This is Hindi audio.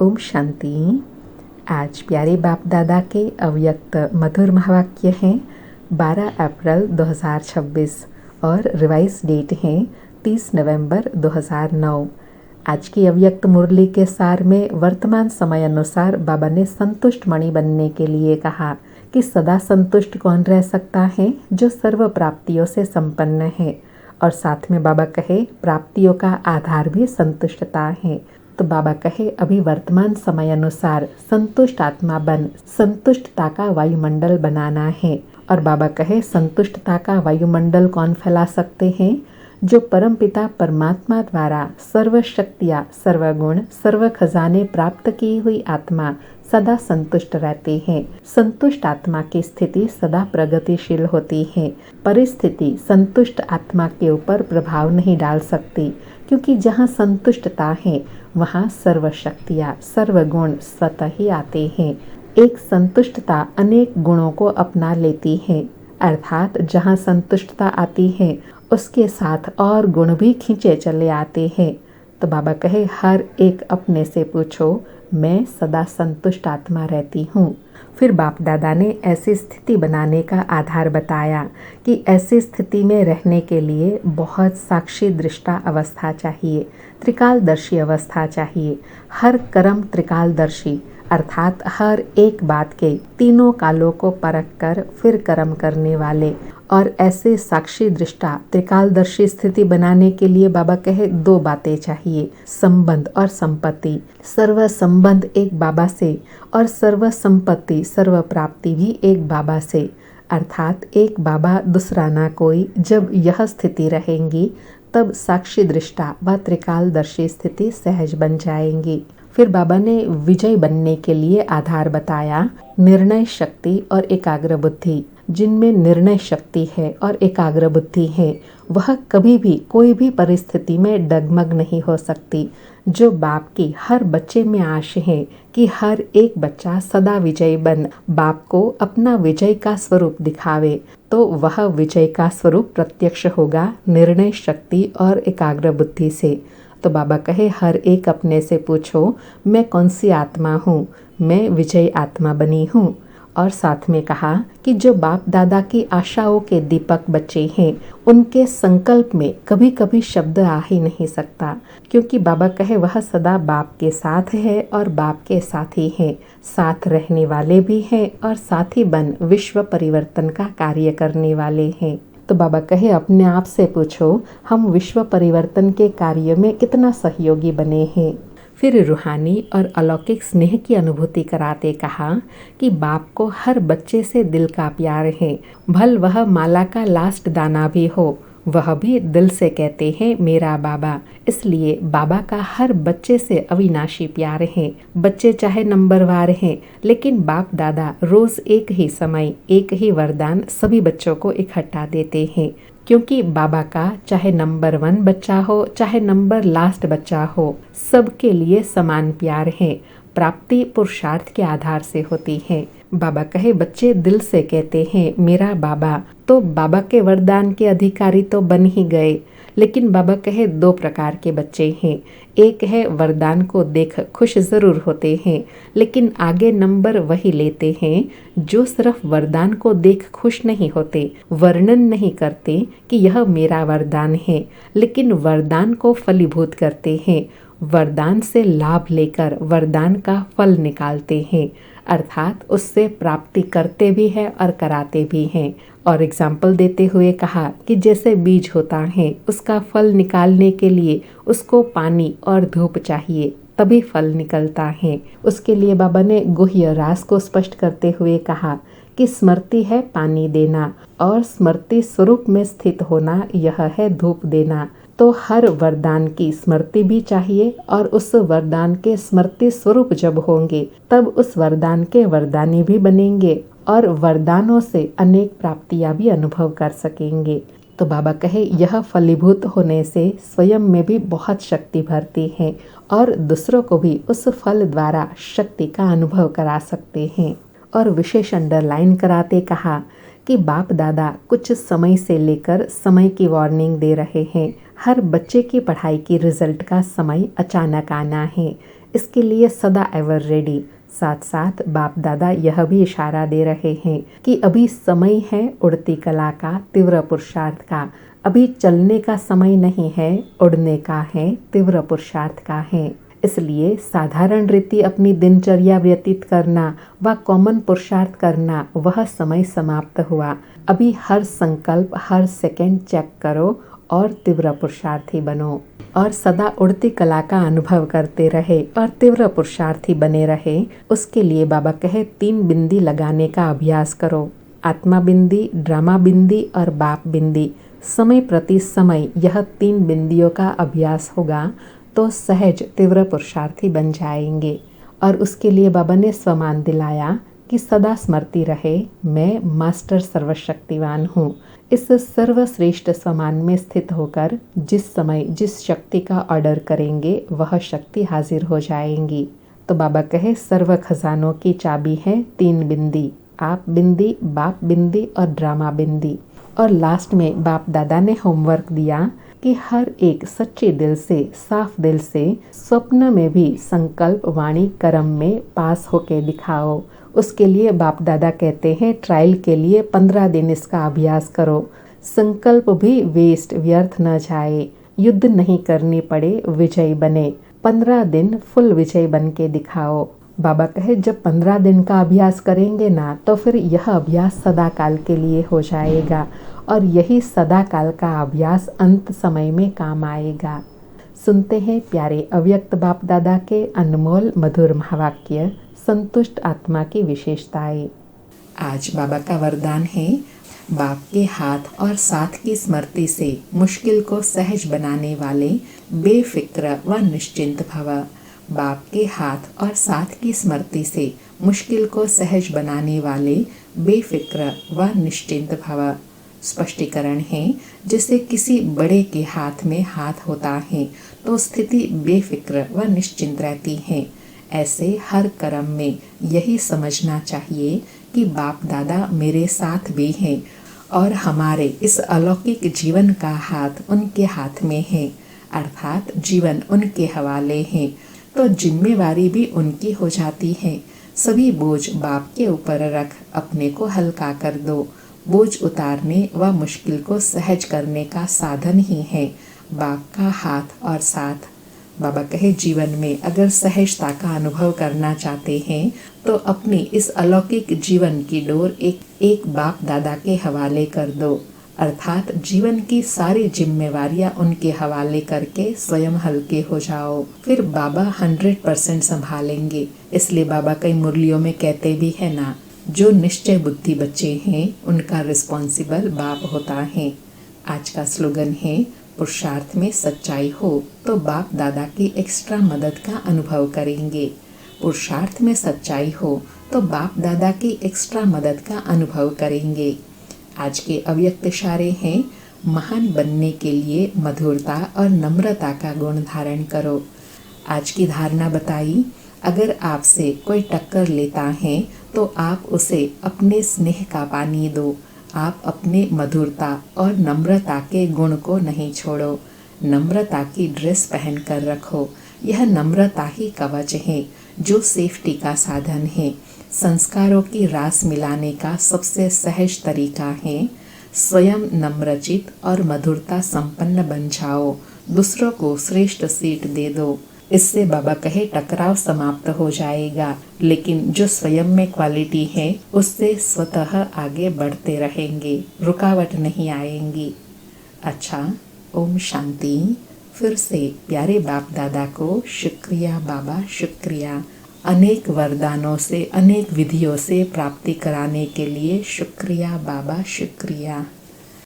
ओम शांति। आज प्यारे बाप दादा के अव्यक्त मधुर महावाक्य हैं 12 अप्रैल 2026 और रिवाइज डेट है 30 नवंबर 2009। आज की अव्यक्त मुरली के सार में वर्तमान समय अनुसार बाबा ने संतुष्ट मणि बनने के लिए कहा कि सदा संतुष्ट कौन रह सकता है, जो सर्व प्राप्तियों से संपन्न है। और साथ में बाबा कहे प्राप्तियों का आधार भी संतुष्टता है। तो बाबा कहे अभी वर्तमान समय अनुसार संतुष्ट आत्मा बन संतुष्टता का वायुमंडल बनाना है। और बाबा कहे संतुष्टता का वायुमंडल कौन फैला सकते हैं, जो परमपिता परमात्मा द्वारा सर्व शक्तियाँ, सर्वगुण, सर्व खजाने प्राप्त की हुई आत्मा सदा संतुष्ट रहती है। संतुष्ट आत्मा की स्थिति सदा प्रगतिशील होती है। परिस्थिति संतुष्ट आत्मा के ऊपर प्रभाव नहीं डाल सकती, क्योंकि जहाँ संतुष्टता है वहाँ सर्व शक्तियाँ, सर्वगुण स्वतः ही आते हैं। एक संतुष्टता अनेक गुणों को अपना लेती है, अर्थात जहाँ संतुष्टता आती है उसके साथ और गुण भी खींचे चले आते हैं। तो बाबा कहे हर एक अपने से पूछो, मैं सदा संतुष्ट आत्मा रहती हूँ। फिर बाप दादा ने ऐसी स्थिति बनाने का आधार बताया कि ऐसी स्थिति में रहने के लिए बहुत साक्षी दृष्टा अवस्था चाहिए, त्रिकालदर्शी अवस्था चाहिए। हर कर्म त्रिकालदर्शी, अर्थात हर एक बात के तीनों कालों को परख कर फिर कर्म करने वाले। और ऐसे साक्षी दृष्टा त्रिकालदर्शी स्थिति बनाने के लिए बाबा कहे दो बातें चाहिए, संबंध और संपत्ति। सर्व संबंध एक बाबा से और सर्व संपत्ति, सर्व प्राप्ति भी एक बाबा से, अर्थात एक बाबा दूसरा ना कोई। जब यह स्थिति रहेंगी तब साक्षी दृष्टा व त्रिकालदर्शी स्थिति सहज बन जाएंगी। फिर बाबा ने विजय बनने के लिए आधार बताया, निर्णय शक्ति और एकाग्र बुद्धि। जिनमें निर्णय शक्ति है और एकाग्र बुद्धि है, वह कभी भी कोई भी परिस्थिति में डगमग नहीं हो सकती। जो बाप की हर बच्चे में आश है कि हर एक बच्चा सदा विजयी बन बाप को अपना विजय का स्वरूप दिखावे, तो वह विजय का स्वरूप प्रत्यक्ष होगा निर्णय शक्ति और एकाग्र बुद्धि से। तो बाबा कहे हर एक अपने से पूछो, मैं कौन सी आत्मा हूँ, मैं विजयी आत्मा बनी हूँ। और साथ में कहा कि जो बाप दादा की आशाओं के दीपक बच्चे हैं, उनके संकल्प में कभी कभी शब्द आ ही नहीं सकता, क्योंकि बाबा कहे वह सदा बाप के साथ है और बाप के साथ ही है, साथ रहने वाले भी हैं और साथी बन विश्व परिवर्तन का कार्य करने वाले हैं। तो बाबा कहे अपने आप से पूछो, हम विश्व परिवर्तन के कार्य में कितना सहयोगी बने हैं। फिर रूहानी और अलौकिक स्नेह की अनुभूति कराते कहा कि बाप को हर बच्चे से दिल का प्यार है, भल वह माला का लास्ट दाना भी हो, वह भी दिल से कहते हैं मेरा बाबा। इसलिए बाबा का हर बच्चे से अविनाशी प्यार है। बच्चे चाहे नंबरवार हैं, लेकिन बाप दादा रोज एक ही समय एक ही वरदान सभी बच्चों को इकट्ठा देते हैं, क्योंकि बाबा का चाहे नंबर 1 बच्चा हो चाहे नंबर लास्ट बच्चा हो, सबके लिए समान प्यार है। प्राप्ति पुरुषार्थ के आधार से होती है। बाबा कहे बच्चे दिल से कहते हैं मेरा बाबा, तो बाबा के वरदान के अधिकारी तो बन ही गए। लेकिन बाबा कहे दो प्रकार के बच्चे हैं। एक है वरदान को देख खुश जरूर होते हैं, लेकिन आगे नंबर वही लेते हैं जो सिर्फ वरदान को देख खुश नहीं होते, वर्णन नहीं करते कि यह मेरा वरदान है, लेकिन वरदान को फलीभूत करते हैं, वरदान से लाभ लेकर वरदान का फल निकालते हैं, अर्थात उससे प्राप्ति करते भी हैं और कराते भी हैं। और एग्जाम्पल देते हुए कहा कि जैसे बीज होता है, उसका फल निकालने के लिए उसको पानी और धूप चाहिए, तभी फल निकलता है। उसके लिए बाबा ने गुह्य रास को स्पष्ट करते हुए कहा कि स्मृति है पानी देना और स्मृति स्वरूप में स्थित होना, यह है धूप देना। तो हर वरदान की स्मृति भी चाहिए और उस वरदान के स्मृति स्वरूप जब होंगे तब उस वरदान के वरदानी भी बनेंगे और वरदानों से अनेक प्राप्तियां भी अनुभव कर सकेंगे। तो बाबा कहे यह फलीभूत होने से स्वयं में भी बहुत शक्ति भरती है और दूसरों को भी उस फल द्वारा शक्ति का अनुभव करा सकते हैं। और विशेष अंडरलाइन कराते कहा कि बाप दादा कुछ समय से लेकर समय की वार्निंग दे रहे हैं। हर बच्चे की पढ़ाई की रिजल्ट का समय अचानक आना है, इसके लिए सदा एवर रेडी। साथ साथ बाप दादा यह भी इशारा दे रहे हैं कि अभी समय है उड़ती कला का, तीव्र पुरुषार्थ का। अभी चलने का समय नहीं है, उड़ने का है, तीव्र पुरुषार्थ का है। इसलिए साधारण रीति अपनी दिनचर्या व्यतीत करना व कॉमन पुरुषार्थ करना, वह समय समाप्त हुआ। अभी हर संकल्प, हर सेकंड चेक करो और तीव्र पुरुषार्थी बनो और सदा उड़ती कला का अनुभव करते रहे और तीव्र पुरुषार्थी बने रहे। उसके लिए बाबा कहे 3 बिंदी लगाने का अभ्यास करो। आत्मा बिंदी, ड्रामा बिंदी और बाप बिंदी। समय प्रति समय यह 3 बिंदियों का अभ्यास होगा तो सहज तीव्र पुरुषार्थी बन जाएंगे। और उसके लिए बाबा ने स्वमान दिलाया कि सदा स्मृति रहे, मैं मास्टर सर्वशक्तिवान हूँ। इस सर्वश्रेष्ठ स्वमान में स्थित होकर जिस समय जिस शक्ति का ऑर्डर करेंगे वह शक्ति हाजिर हो जाएंगी। तो बाबा कहे सर्व खजानों की चाबी है 3 बिंदी, आप बिंदी, बाप बिंदी और ड्रामा बिंदी। और लास्ट में बाप दादा ने होमवर्क दिया कि हर एक सच्चे दिल से, साफ दिल से स्वप्न में भी संकल्प, वाणी, कर्म में पास होके दिखाओ। उसके लिए बाप दादा कहते हैं ट्रायल के लिए 15 दिन इसका अभ्यास करो। संकल्प भी वेस्ट, व्यर्थ न जाए, युद्ध नहीं करनी पड़े, विजय बने। 15 दिन फुल विजय बन के दिखाओ। बाबा कहे जब 15 दिन का अभ्यास करेंगे ना तो फिर यह अभ्यास सदा काल के लिए हो जाएगा और यही सदा काल का अभ्यास अंत समय में काम आएगा। सुनते हैं प्यारे अव्यक्त बाप दादा के अनमोल मधुर महावाक्य, संतुष्ट आत्मा की विशेषताएं। आज बाबा का वरदान है, बाप के हाथ और साथ की स्मृति से मुश्किल को सहज बनाने वाले बेफिक्र व निश्चिंत भव। बाप के हाथ और साथ की स्मृति से मुश्किल को सहज बनाने वाले बेफिक्र व निश्चिंत भव। स्पष्टीकरण है, जैसे किसी बड़े के हाथ में हाथ होता है तो स्थिति बेफिक्र व निश्चिंत रहती है। ऐसे हर कर्म में यही समझना चाहिए कि बाप दादा मेरे साथ भी हैं और हमारे इस अलौकिक जीवन का हाथ उनके हाथ में है, अर्थात जीवन उनके हवाले है तो जिम्मेवारी भी उनकी हो जाती है। सभी बोझ बाप के ऊपर रख अपने को हल्का कर दो। बोझ उतारने व मुश्किल को सहज करने का साधन ही है बाप का हाथ और साथ। बाबा कहे जीवन में अगर सहजता का अनुभव करना चाहते हैं तो अपनी इस अलौकिक जीवन की डोर एक बाप दादा के हवाले कर दो, अर्थात जीवन की सारी जिम्मेवारियां उनके हवाले करके स्वयं हल्के हो जाओ। फिर बाबा 100% संभालेंगे। इसलिए बाबा कई मुरलियों में कहते भी है ना, जो निश्चय बुद्धि बच्चे हैं उनका रिस्पॉन्सिबल बाप होता है। आज का स्लोगन है, पुरुषार्थ में सच्चाई हो तो बाप दादा की एक्स्ट्रा मदद का अनुभव करेंगे। पुरुषार्थ में सच्चाई हो तो बाप दादा की एक्स्ट्रा मदद का अनुभव करेंगे। आज के अव्यक्त इशारे हैं, महान बनने के लिए मधुरता और नम्रता का गुण धारण करो। आज की धारणा बताई, अगर आपसे कोई टक्कर लेता है तो आप उसे अपने स्नेह का पानी दो। आप अपने मधुरता और नम्रता के गुण को नहीं छोड़ो। नम्रता की ड्रेस पहन कर रखो। यह नम्रता ही कवच है जो सेफ्टी का साधन है। संस्कारों की रास मिलाने का सबसे सहज तरीका है, स्वयं नम्रचित और मधुरता संपन्न बन जाओ, दूसरों को श्रेष्ठ सीट दे दो। इससे बाबा कहे टकराव समाप्त हो जाएगा, लेकिन जो स्वयं में क्वालिटी है उससे स्वतः आगे बढ़ते रहेंगे, रुकावट नहीं आएंगी। अच्छा, ओम शांति। फिर से प्यारे बाप दादा को शुक्रिया बाबा, शुक्रिया। अनेक वरदानों से, अनेक विधियों से प्राप्ति कराने के लिए शुक्रिया बाबा, शुक्रिया।